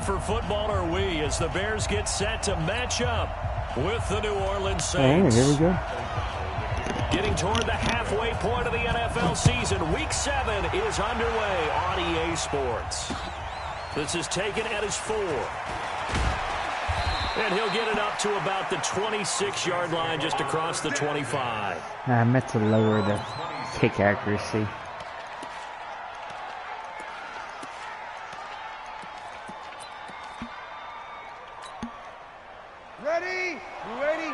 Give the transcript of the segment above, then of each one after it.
for football are we as the Bears get set to match up with the New Orleans Saints. Here we go. Getting toward the halfway point of the NFL season, Week 7 is underway on EA Sports. This is taken at his 4. And he'll get it up to about the 26-yard line just across the 25. I meant to lower the kick accuracy. Ready? You ready?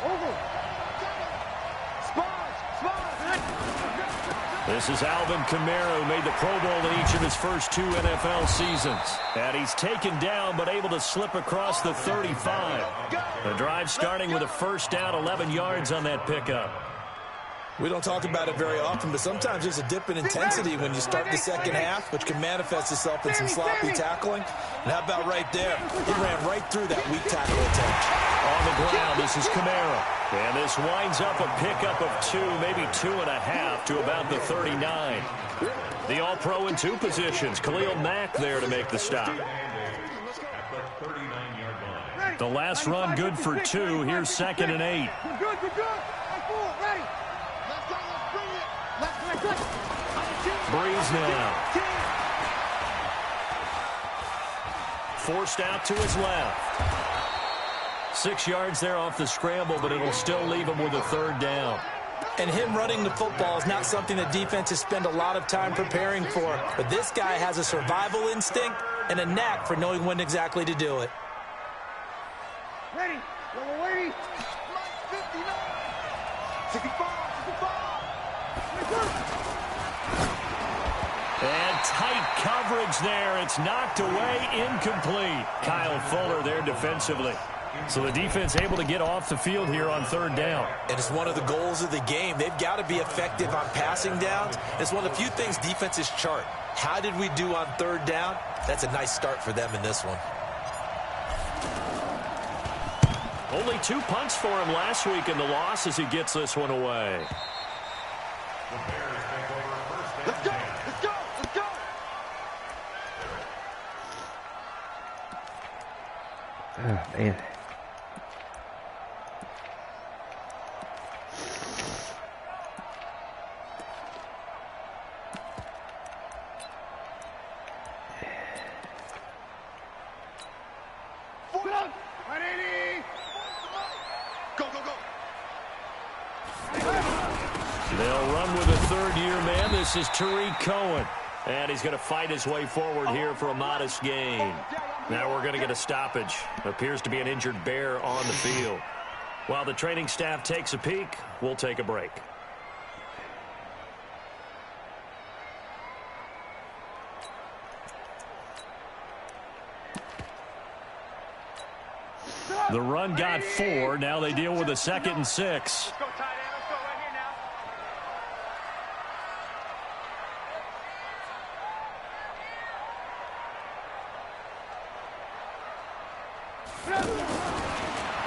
Over. This is Alvin Kamara, who made the Pro Bowl in each of his first 2 NFL seasons. And he's taken down, but able to slip across the 35. The drive starting with a first down, 11 yards on that pickup. We don't talk about it very often, but sometimes there's a dip in intensity when you start the second half, which can manifest itself in some sloppy tackling. And how about right there? He ran right through that weak tackle attempt. On the ground, this is Kamara. And this winds up a pickup of 2, maybe 2.5 to about the 39. The All-Pro in 2 positions. Khalil Mack there to make the stop. The last run good for 2. Here's 2nd and 8. Good. Ready? Breeze now. Forced out to his left. 6 yards there off the scramble, but it'll still leave him with a 3rd down. And him running the football is not something that defenses spend a lot of time preparing for. But this guy has a survival instinct and a knack for knowing when exactly to do it. Ready? Ready? 59. 65. And tight coverage there. It's knocked away, incomplete. Kyle Fuller there defensively. So the defense able to get off the field here on 3rd down. And it's one of the goals of the game. They've got to be effective on passing downs. It's one of the few things defenses chart. How did we do on 3rd down? That's a nice start for them in this one. Only 2 punts for him last week in the loss as he gets this one away. Let's go. Oh, man. They'll run with a 3rd-year man. This is Tariq Cohen. And he's going to fight his way forward here for a modest gain. Now we're going to get a stoppage. Appears to be an injured Bear on the field. While the training staff takes a peek, we'll take a break. The run got 4. Now they deal with a 2nd and 6.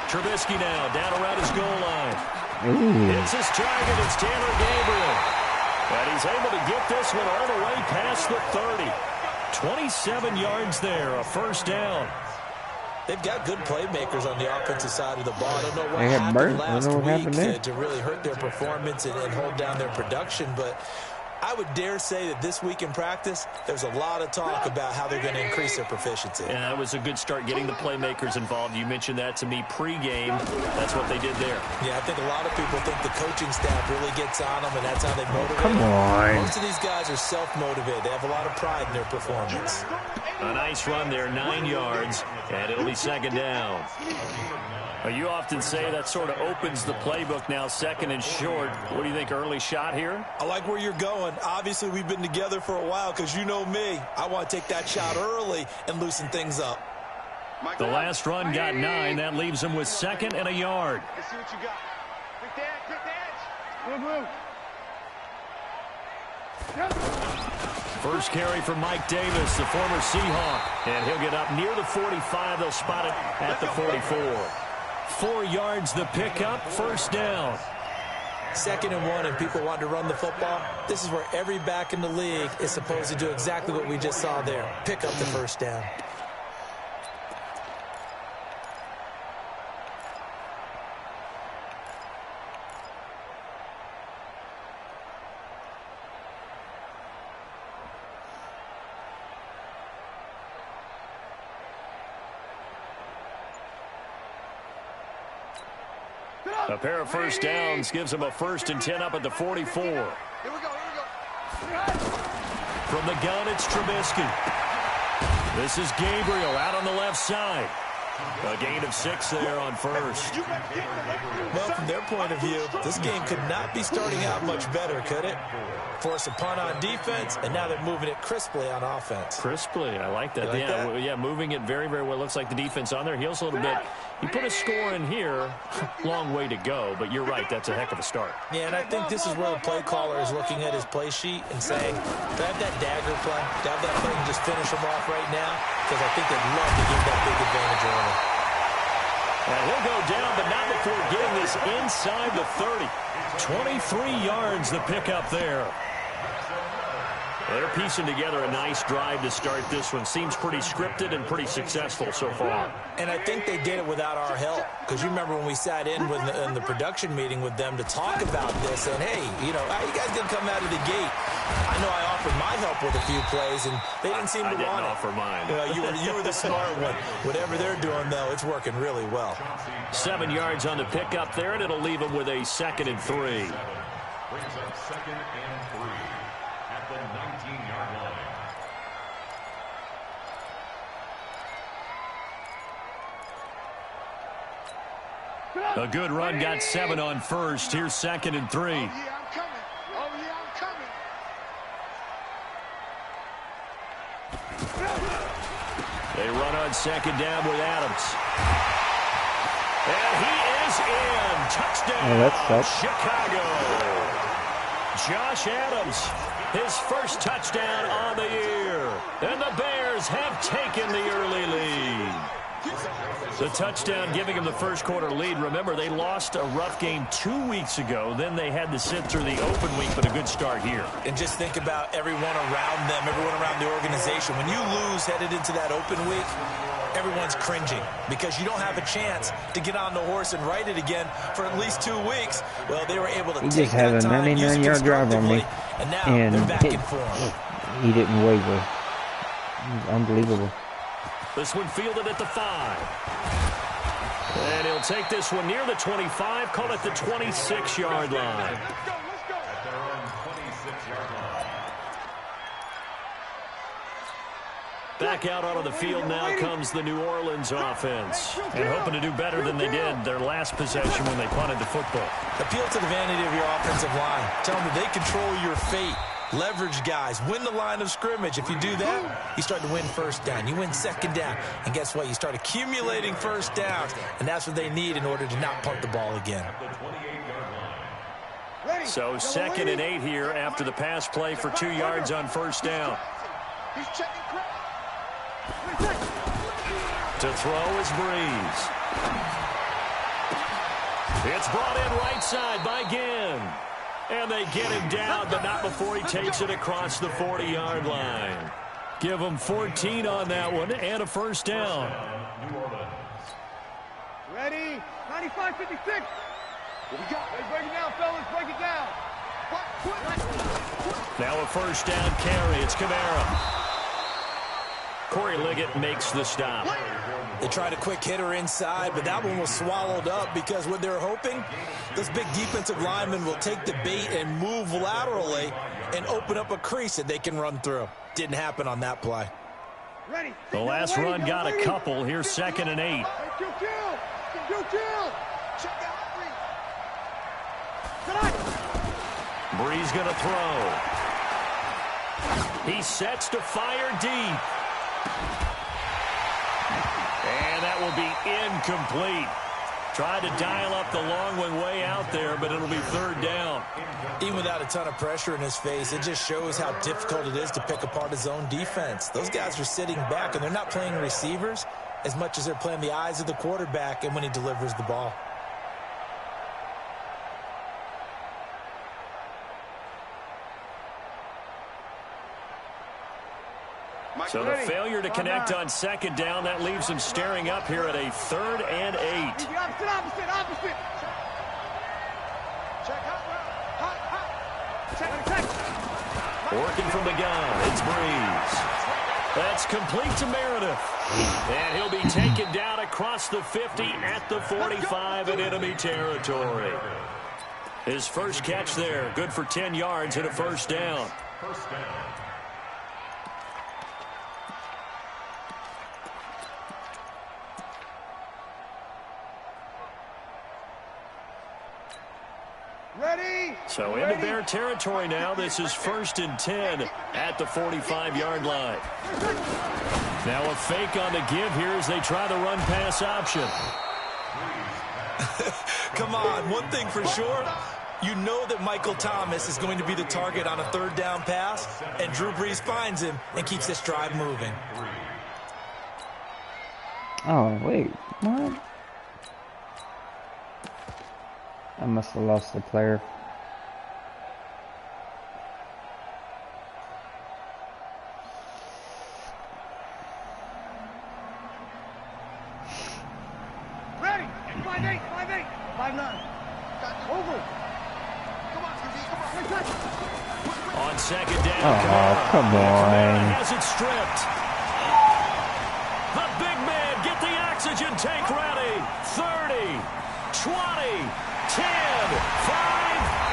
Trubisky now down around his goal line. It's his target. It's Taylor Gabriel. And he's able to get this one all the way past the 30. 27 yards there, a 1st down. They've got good playmakers on the offensive side of the ball. I don't know what happened last week to really hurt their performance and hold down their production, but I would dare say that this week in practice, there's a lot of talk about how they're going to increase their proficiency. Yeah, it was a good start getting the playmakers involved. You mentioned that to me pregame. That's what they did there. Yeah, I think a lot of people think the coaching staff really gets on them, and that's how they motivate Come on. Most of these guys are self-motivated. They have a lot of pride in their performance. A nice run there, 9 yards, and it'll be 2nd down. You often say that sort of opens the playbook now, 2nd and short. What do you think, early shot here? I like where you're going. Obviously, we've been together for a while because you know me. I want to take that shot early and loosen things up. The last run got 9. That leaves him with 2nd and a yard. Let's see what you got. Quick the edge. First carry from Mike Davis, the former Seahawk. And he'll get up near the 45. They'll spot it at the 44. 4 yards the pickup, 1st down. 2nd and 1 and people want to run the football, this is where every back in the league is supposed to do exactly what we just saw there. Pick up the first down. A pair of first downs gives them a 1st and 10 up at the 44. Here we go. From the gun, it's Trubisky. This is Gabriel out on the left side. A gain of 6 there on 1st. Well, from their point of view, this game could not be starting out much better, could it? Force a punt on defense, and now they're moving it crisply on offense. Crisply, I like that. Like that? Yeah, moving it very, very well. Looks like the defense on their heels a little bit. You put a score in here, long way to go, but you're right, that's a heck of a start. Yeah, and I think this is where the play caller is looking at his play sheet and saying, do I have that dagger play? Do I have that play and just finish them off right now? Because I think they'd love to give that big advantage early. And he'll go down, but not before getting this inside the 30. 23 yards the pickup there. They're piecing together a nice drive to start this one. Seems pretty scripted and pretty successful so far. And I think they did it without our help. Because you remember when we sat in the production meeting with them to talk about this. And, hey, you know, how you guys going to come out of the gate? I know I offered my help with a few plays, and they didn't seem to want it. I didn't offer mine. You were the smart one. Whatever they're doing, though, it's working really well. 7 yards on the pickup there, and it'll leave them with a 2nd and 3. Brings up 2nd and 3 at the 19-yard line. A good run, got 7 on 1st. Here's 2nd and 3. Oh, yeah, I'm coming. They run on 2nd down with Adams. And he is in. Touchdown, Chicago. Josh Adams, his first touchdown on the year. And the Bears have taken the early lead. The touchdown giving them the first quarter lead. Remember, they lost a rough game 2 weeks ago. Then they had to sit through the open week, but a good start here. And just think about everyone around them, everyone around the organization. When you lose headed into that open week, everyone's cringing because you don't have a chance to get on the horse and ride it again for at least 2 weeks. Well, they were able to take that time, use it 99-yard drive on me, and now they're back in form. He didn't waver. Unbelievable. This one fielded at the 5. And he'll take this one near the 25, call it the 26-yard line. At their own 26-yard line. Back out onto the field now comes the New Orleans offense. And hoping to do better than they did their last possession when they punted the football. Appeal to the vanity of your offensive line. Tell them that they control your fate. Leverage guys. Win the line of scrimmage. If you do that, you start to win first down. You win 2nd down. And guess what? You start accumulating first downs. And that's what they need in order to not punt the ball again. So 2nd and 8 here after the pass play for 2 yards on first down. To throw is Breeze. It's brought in right side by Ginn. And they get him down, but not before he takes it across the 40-yard line. Give him 14 on that one and a first down. Ready? 95-56. What we got? Let's break it down, fellas. Break it down. Now a first down carry. It's Kamara. Corey Liggett makes the stop. They tried a quick hitter inside, but that one was swallowed up because what they're hoping, this big defensive lineman will take the bait and move laterally and open up a crease that they can run through. Didn't happen on that play. The last run got a couple. Here's 2nd and 8. Breeze going to throw. He sets to fire deep. And that will be incomplete. Tried to dial up the long one way out there, but it'll be 3rd down. Even without a ton of pressure in his face, it just shows how difficult it is to pick apart his own defense. Those guys are sitting back, and they're not playing receivers as much as they're playing the eyes of the quarterback and when he delivers the ball. So the failure to connect on second down, that leaves him staring up here at a 3rd and 8. Opposite. Working from the gun, it's Breeze. That's complete to Meredith. And he'll be taken down across the 50 at the 45 in enemy territory. His first catch there, good for 10 yards and a first down. First down. So into Bear territory now. This is 1st and 10 at the 45-yard line. Now a fake on the give here as they try the run-pass option. Come on, one thing for sure. You know that Michael Thomas is going to be the target on a 3rd down pass, and Drew Brees finds him and keeps this drive moving. Oh, wait. What? I must have lost the player. Ready. 5'8", 5'8", 5'9". Over. Come on. On second down. Oh, come on. Has it stripped. The big man, get the oxygen tank ready. 30, 20, 10, 5,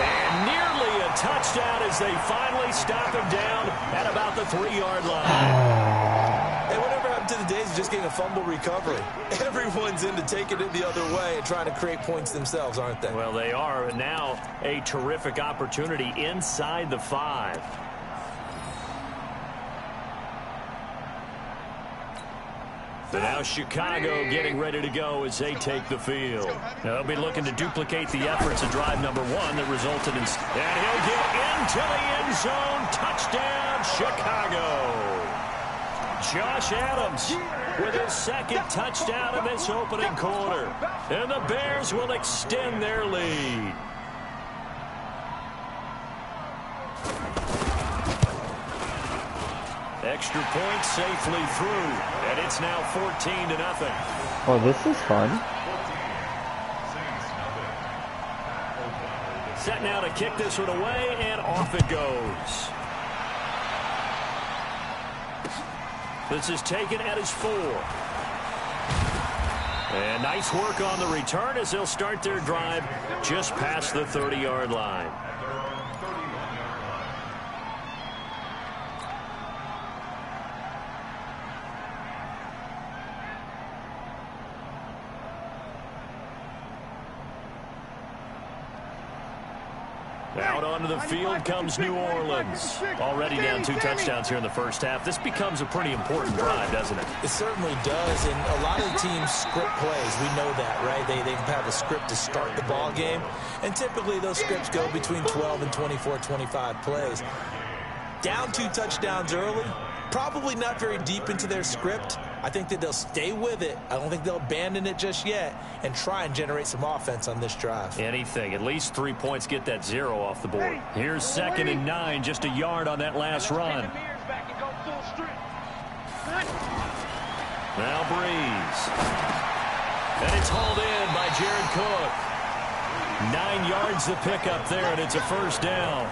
and nearly a touchdown as they finally stop him down at about the 3-yard line. Hey, whatever happened to the days of just getting a fumble recovery? Everyone's into taking it the other way and trying to create points themselves, aren't they? Well, they are. And now a terrific opportunity inside the 5. So now Chicago getting ready to go as they take the field. Now they'll be looking to duplicate the efforts of drive number 1 that resulted in... And he'll get into the end zone. Touchdown, Chicago. Josh Adams with his 2nd touchdown in this opening quarter. And the Bears will extend their lead. Extra point safely through, and it's now 14-0. Oh, this is fun. Set now to kick this one away, and off it goes. This is taken at his 4. And nice work on the return as they'll start their drive just past the 30-yard line. Out onto the field comes New Orleans. Already down 2 touchdowns here in the first half. This becomes a pretty important drive, doesn't it? It certainly does, and a lot of the teams script plays. We know that, right? They have a script to start the ball game, and typically those scripts go between 12 and 24, 25 plays. Down 2 touchdowns early, probably not very deep into their script. I think that they'll stay with it. I don't think they'll abandon it just yet and try and generate some offense on this drive. Anything. At least 3 points, get that 0 off the board. Here's 2nd and 9, just a yard on that last run. Now Breeze. And it's hauled in by Jared Cook. 9 yards the pickup there, and it's a first down.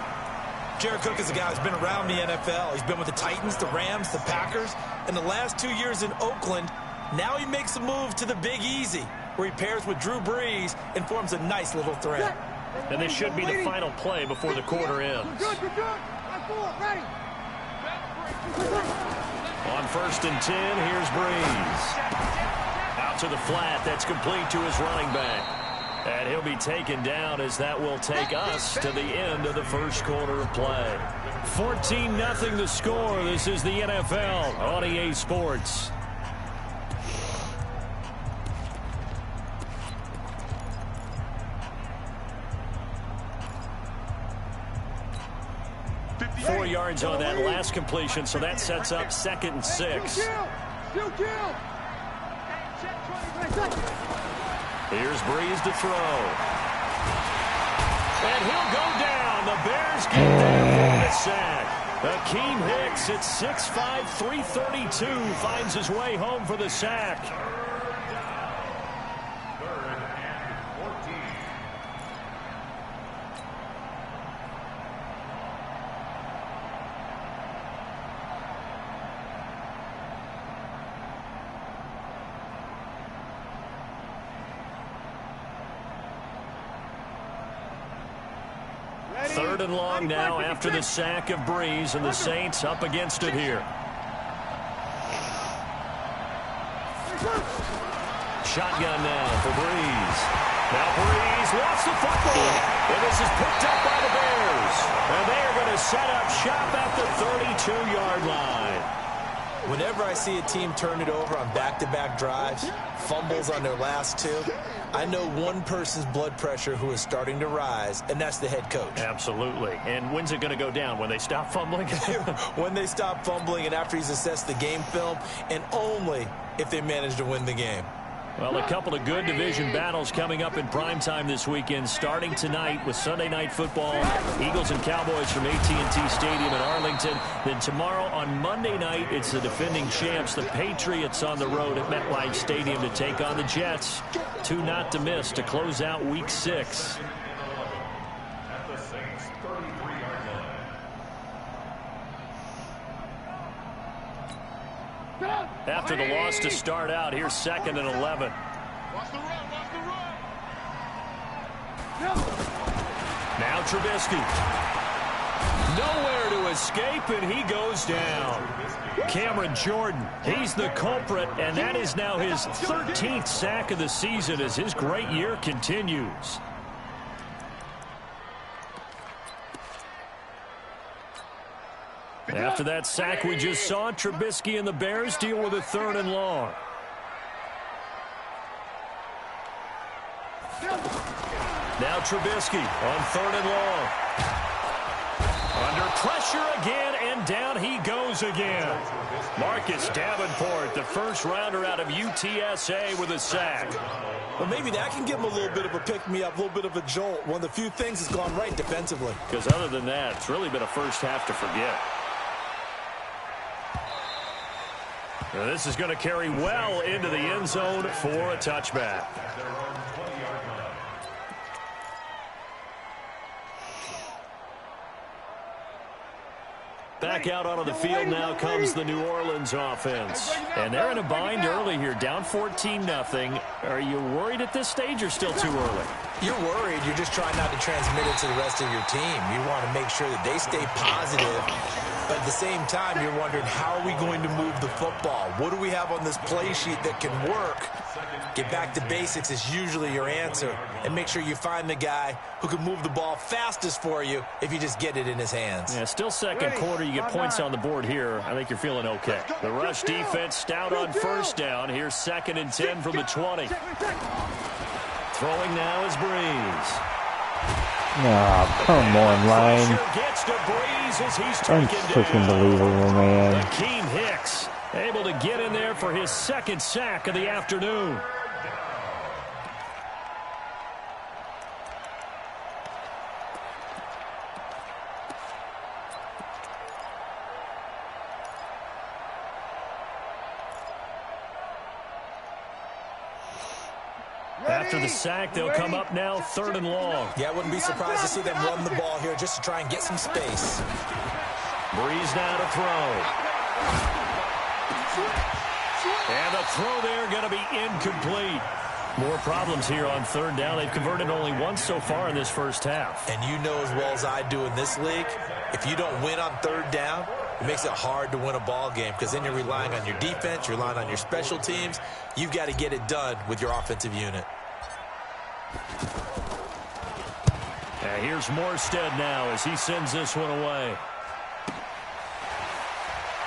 Jared Cook is a guy who's been around the NFL. He's been with the Titans, the Rams, the Packers, and the last 2 years in Oakland. Now he makes a move to the Big Easy, where he pairs with Drew Brees and forms a nice little threat. And this should be the final play before the quarter ends. You're good. Ready. On 1st and 10, here's Breeze. Out to the flat. That's complete to his running back. And he'll be taken down as that will take us to the end of the first quarter of play. 14-0 the score. This is the NFL on EA Sports. Four yards on that last completion, so that sets up 2nd and 6. Still kill. Here's Breeze to throw. And he'll go down. The Bears get there for the sack. Akeem Hicks at 6'5", 332 finds his way home for the sack. Third and long now after the sack of Breeze, and the Saints up against it here. Shotgun now for Breeze. Now Breeze lost the football, and this is picked up by the Bears. And they are going to set up shop at the 32-yard line. Whenever I see a team turn it over on back-to-back drives, fumbles on their last two, I know one person's blood pressure who is starting to rise, and that's the head coach. Absolutely. And when's it going to go down? When they stop fumbling? When they stop fumbling and after he's assessed the game film, and only if they manage to win the game. Well, a couple of good division battles coming up in primetime this weekend, starting tonight with Sunday Night Football, Eagles and Cowboys from AT&T Stadium in Arlington. Then tomorrow on Monday night, it's the defending champs, the Patriots, on the road at MetLife Stadium to take on the Jets. Two not to miss to close out Week 6. At the Saints' 33-yard line. After the loss to start out, here's 2nd and 11. Watch the run, watch the run. Now Trubisky. Nowhere to escape, and he goes down. Cameron Jordan, he's the culprit, and that is now his 13th sack of the season as his great year continues. After that sack we just saw, Trubisky and the Bears deal with a 3rd and long. Now Trubisky on 3rd and long. Under pressure again, and down he goes again. Marcus Davenport, the first rounder out of UTSA, with a sack. Well, maybe that can give him a little bit of a pick-me-up, a little bit of a jolt. One of the few things that's gone right defensively. Because other than that, it's really been a first half to forget. Now this is going to carry well into the end zone for a touchback. Back out onto the field now comes the New Orleans offense. And they're in a bind early here, down 14-0. Are you worried at this stage or still too early? You're worried. You're just trying not to transmit it to the rest of your team. You want to make sure that they stay positive. But at the same time, you're wondering, how are we going to move the football? What do we have on this play sheet that can work? Get back to basics is usually your answer. And make sure you find the guy who can move the ball fastest for you if you just get it in his hands. Yeah, still second quarter. You get points on the board here. I think you're feeling okay. The rush defense stout on first down. Here's 2nd and 10 from the 20. Throwing now is Breeze. Oh, come on, line. Gets to Breeze as he's Freaking believable, man. Akeem Hicks able to get in there for his 2nd sack of the afternoon. After the sack, they'll come up now 3rd and long. Yeah, I wouldn't be surprised to see them run the ball here just to try and get some space. Breeze now to throw. And the throw there going to be incomplete. More problems here on 3rd down. They've converted only once so far in this first half. And you know as well as I do in this league, if you don't win on 3rd down, it makes it hard to win a ball game because then you're relying on your defense, you're relying on your special teams. You've got to get it done with your offensive unit. Here's Morstead now as he sends this one away.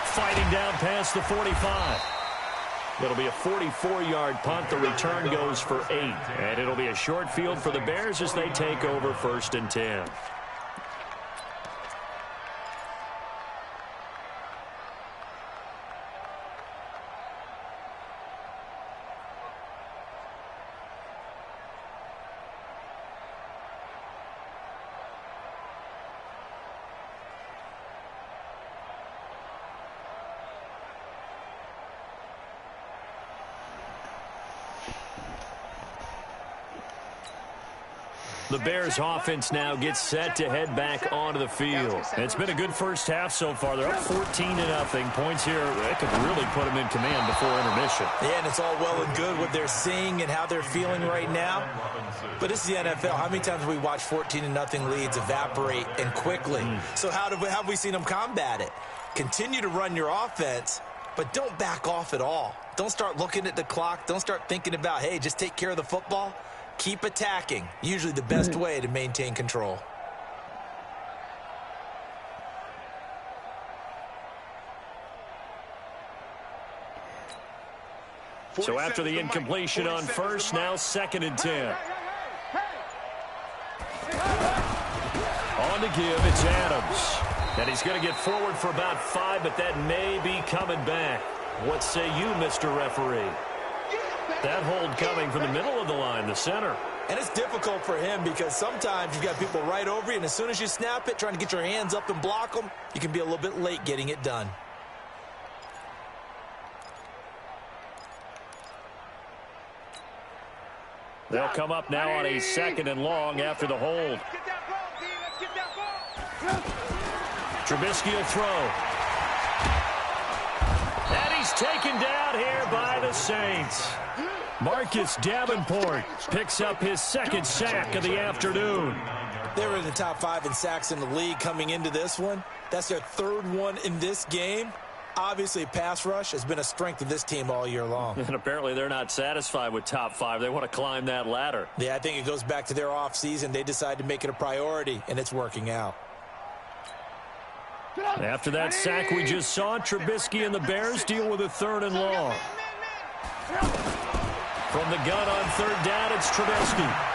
Fighting down past the 45. It'll be a 44-yard punt. The return goes for 8. And it'll be a short field for the Bears as they take over 1st and 10. The Bears offense now gets set to head back onto the field. It's been a good first half so far. They're up 14-0. Points here, that could really put them in command before intermission. Yeah, and it's all well and good what they're seeing and how they're feeling right now. But it's the NFL. How many times have we watched 14-0 leads evaporate and quickly? So how have we seen them combat it? Continue to run your offense, but don't back off at all. Don't start looking at the clock. Don't start thinking about, hey, just take care of the football. Keep attacking. Usually the best way to maintain control. So after the incompletion on first, now 2nd and 10. On to give, it's Adams. And he's going to get forward for about 5, but that may be coming back. What say you, Mr. Referee? That hold coming from the middle of the line, the center. And it's difficult for him because sometimes you've got people right over you, and as soon as you snap it, trying to get your hands up and block them, you can be a little bit late getting it done. They'll come up now on a 2nd and long after the hold. Trubisky will throw. And he's taken down here by the Saints. Marcus Davenport picks up his 2nd sack of the afternoon. They were in the top 5 in sacks in the league coming into this one. That's their 3rd one in this game. Obviously, pass rush has been a strength of this team all year long. And apparently they're not satisfied with top 5. They want to climb that ladder. Yeah, I think it goes back to their offseason. They decided to make it a priority, and it's working out. After that sack we just saw, Trubisky and the Bears deal with a 3rd and long. From the gun on 3rd down, it's Trubisky.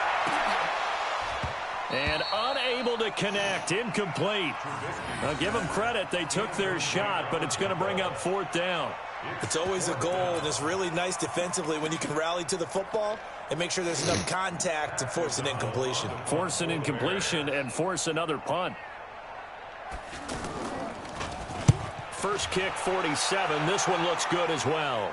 And unable to connect, incomplete. I'll give them credit, they took their shot, but it's going to bring up 4th down. It's always a goal, and it's really nice defensively when you can rally to the football and make sure there's enough contact to force an incompletion. Force an incompletion and force another punt. First kick, 47. This one looks good as well.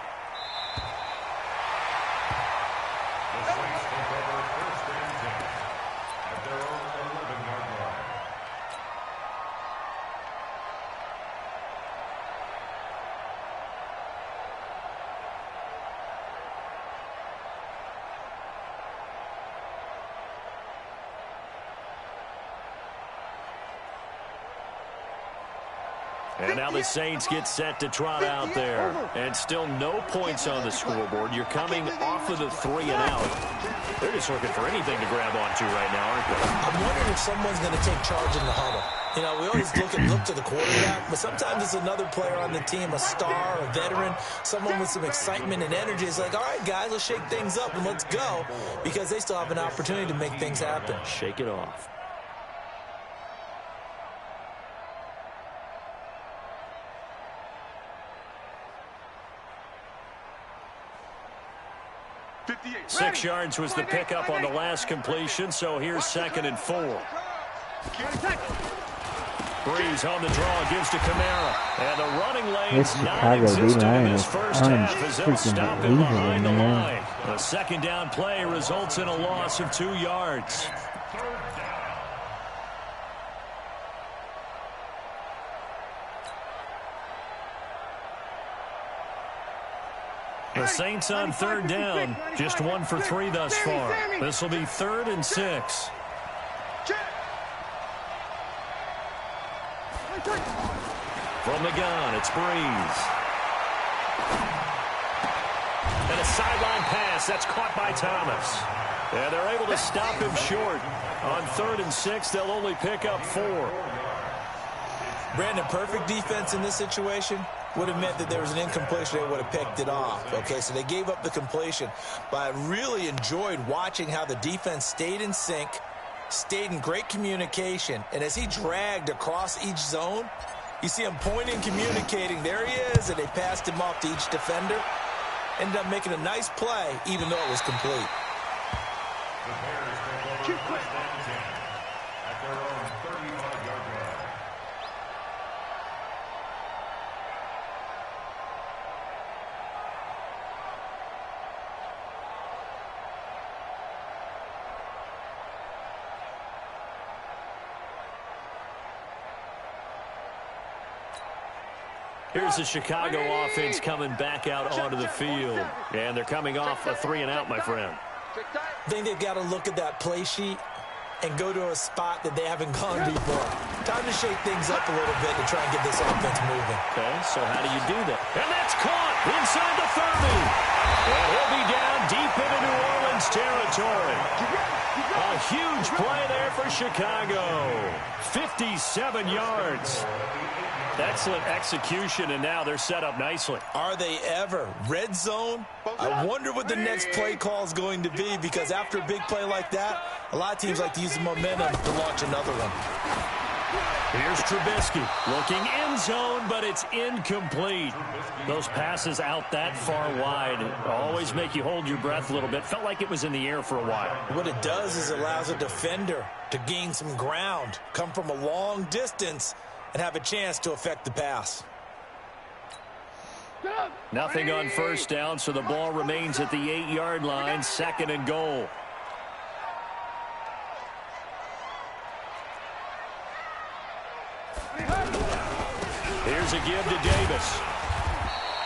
And now the Saints get set to trot out there. And still no points on the scoreboard. You're coming off of the 3 and out. They're just looking for anything to grab onto right now, aren't they? I'm wondering if someone's going to take charge in the huddle. You know, we always look to the quarterback, but sometimes it's another player on the team, a star, a veteran, someone with some excitement and energy. It's like, all right, guys, let's shake things up and let's go, because they still have an opportunity to make things happen. Shake it off. Six yards was the pickup on the last completion, so here's 2nd and 4. Breeze on the draw, gives to Kamara. And the running lane's non-existent in this first half as they'll stop him behind the line. A 2nd down play results in a loss of 2 yards. The Saints on 3rd down, just 1 for 3 thus far. This will be 3rd and 6. From the gun, it's Breeze. And a sideline pass, that's caught by Thomas. And they're able to stop him short. On 3rd and 6, they'll only pick up 4. Brandon, perfect defense in this situation would have meant that there was an incompletion. They would have picked it off. Okay, so they gave up the completion. But I really enjoyed watching how the defense stayed in sync, stayed in great communication, and as he dragged across each zone, you see him pointing, communicating. There he is, and they passed him off to each defender. Ended up making a nice play, even though it was complete. Here's the Chicago offense coming back out onto the field. And they're coming off a 3-and-out, my friend. I think they've got to look at that play sheet and go to a spot that they haven't gone before. Time to shake things up a little bit to try and get this offense moving. Okay, so how do you do that? And that's caught inside the 30. And he'll be down deep into New Orleans territory. A huge play there for Chicago. 57 yards. Excellent execution, and now they're set up nicely. Are they ever? Red zone? I wonder what the next play call is going to be, because after a big play like that, a lot of teams like to use the momentum to launch another one. Here's Trubisky looking end zone, but it's incomplete. Those passes out that far wide always make you hold your breath a little bit. Felt like it was in the air for a while. What it does is it allows a defender to gain some ground, come from a long distance, and have a chance to affect the pass. Nothing on first down, so the ball remains at the 8-yard line, 2nd and goal. Here's a give to Davis.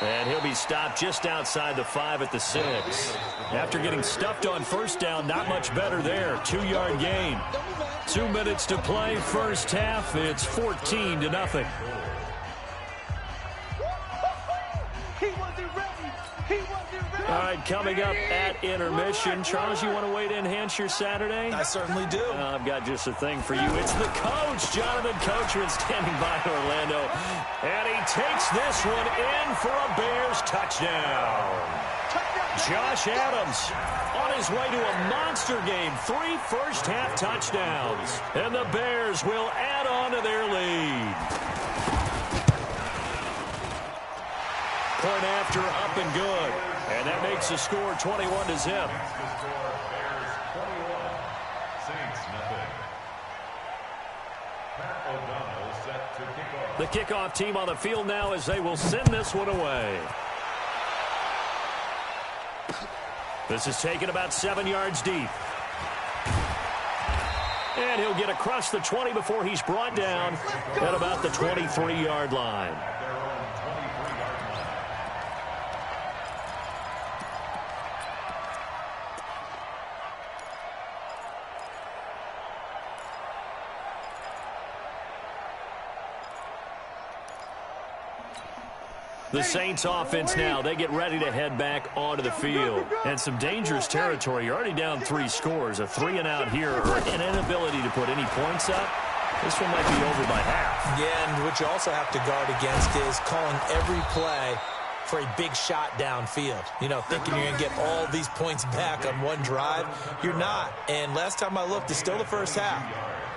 And he'll be stopped just outside the 5 at the 6. After getting stuffed on first down, not much better there. 2-yard gain. 2 minutes to play, first half. It's 14-0. All right, coming up at intermission. Charles, you want to wait to enhance your Saturday? I certainly do. I've got just a thing for you. It's the coach, Jonathan Coachman, standing by Orlando. And he takes this one in for a Bears touchdown. Josh Adams on his way to a monster game. 3 first-half touchdowns. And the Bears will add on to their lead. Point after, up and good. And that makes the score 21-0. The kickoff team on the field now as they will send this one away. This is taken about 7 yards deep. And he'll get across the 20 before he's brought down at about the 23-yard line. The Saints offense now, they get ready to head back onto the field. And some dangerous territory. You're already down 3 scores. A 3-and-out here or an inability to put any points up. This one might be over by half. Yeah, and what you also have to guard against is calling every play for a big shot downfield. You know, thinking you're going to get all these points back on one drive. You're not. And last time I looked, it's still the first half.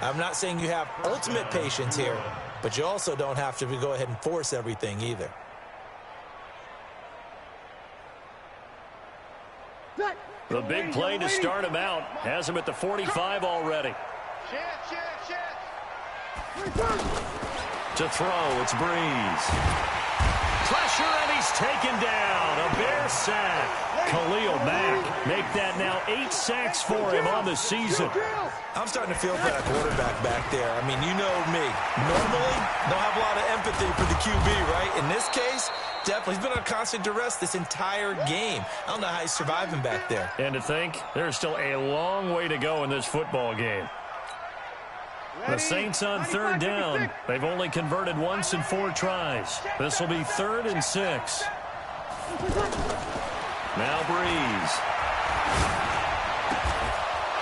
I'm not saying you have ultimate patience here, but you also don't have to go ahead and force everything either. The big play to start him out. Has him at the 45 already. To throw, it's Breeze. Pressure, and he's taken down. A Bear sack. Khalil Mack make that now 8 sacks for him on the season. I'm starting to feel for that quarterback back there. I mean, you know me. Normally, don't have a lot of empathy for the QB, right? In this case, definitely. He's been on constant duress this entire game. I don't know how he's surviving back there. And to think, there's still a long way to go in this football game. The Saints on 3rd down. They've only converted once in 4 tries. This will be 3rd and 6. Now Breeze.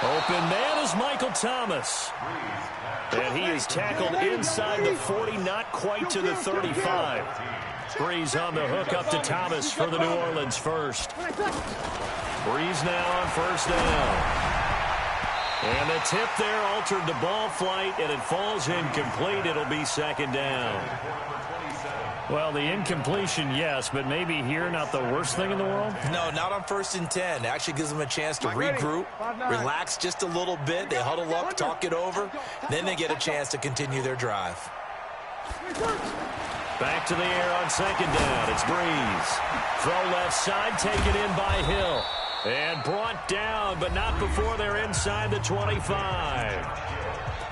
Open man is Michael Thomas. And he is tackled inside the 40, not quite to the 35. Breeze on the hook up to Thomas for the New Orleans first. Breeze now on 1st down. And the tip there altered the ball flight, and it falls incomplete. It'll be 2nd down. Well, the incompletion, yes, but maybe here not the worst thing in the world? No, not on 1st and 10. It actually gives them a chance to regroup, relax just a little bit. They huddle up, talk it over. Then they get a chance to continue their drive. Back to the air on 2nd down. It's Breeze. Throw left side, taken in by Hill. And brought down, but not before they're inside the 25.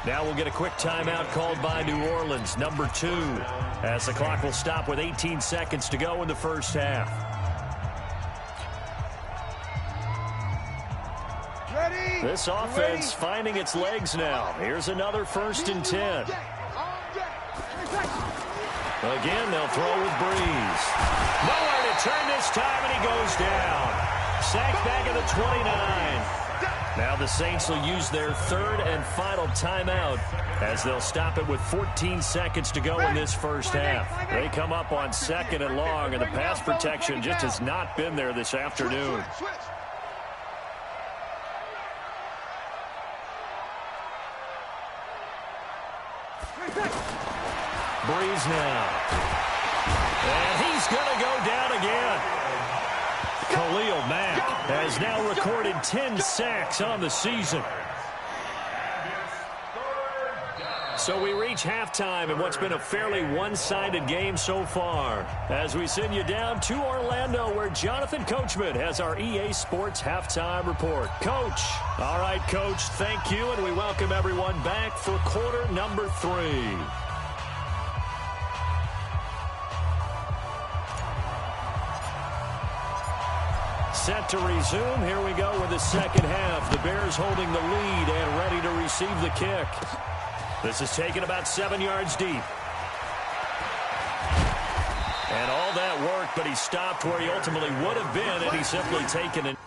Now we'll get a quick timeout called by New Orleans, number 2, as the clock will stop with 18 seconds to go in the first half. Ready? This offense finding its legs now. Here's another 1st and 10. Again, they'll throw with Breeze. Nowhere to turn this time, and he goes down. Sacked back at the 29. Now the Saints will use their 3rd and final timeout as they'll stop it with 14 seconds to go in this first half. They come up on 2nd and long, and the pass protection just has not been there this afternoon. Breeze now. And he's going to go down again. Khalil Mack has now recorded 10 sacks on the season. So we reach halftime in what's been a fairly one-sided game so far, as we send you down to Orlando, where Jonathan Coachman has our EA Sports Halftime Report. Coach. All right, Coach, thank you, and we welcome everyone back for quarter number 3. Set to resume. Here we go with the second half. The Bears holding the lead and ready to receive the kick. This is taken about 7 yards deep. And all that work, but he stopped where he ultimately would have been, and he's simply taken it.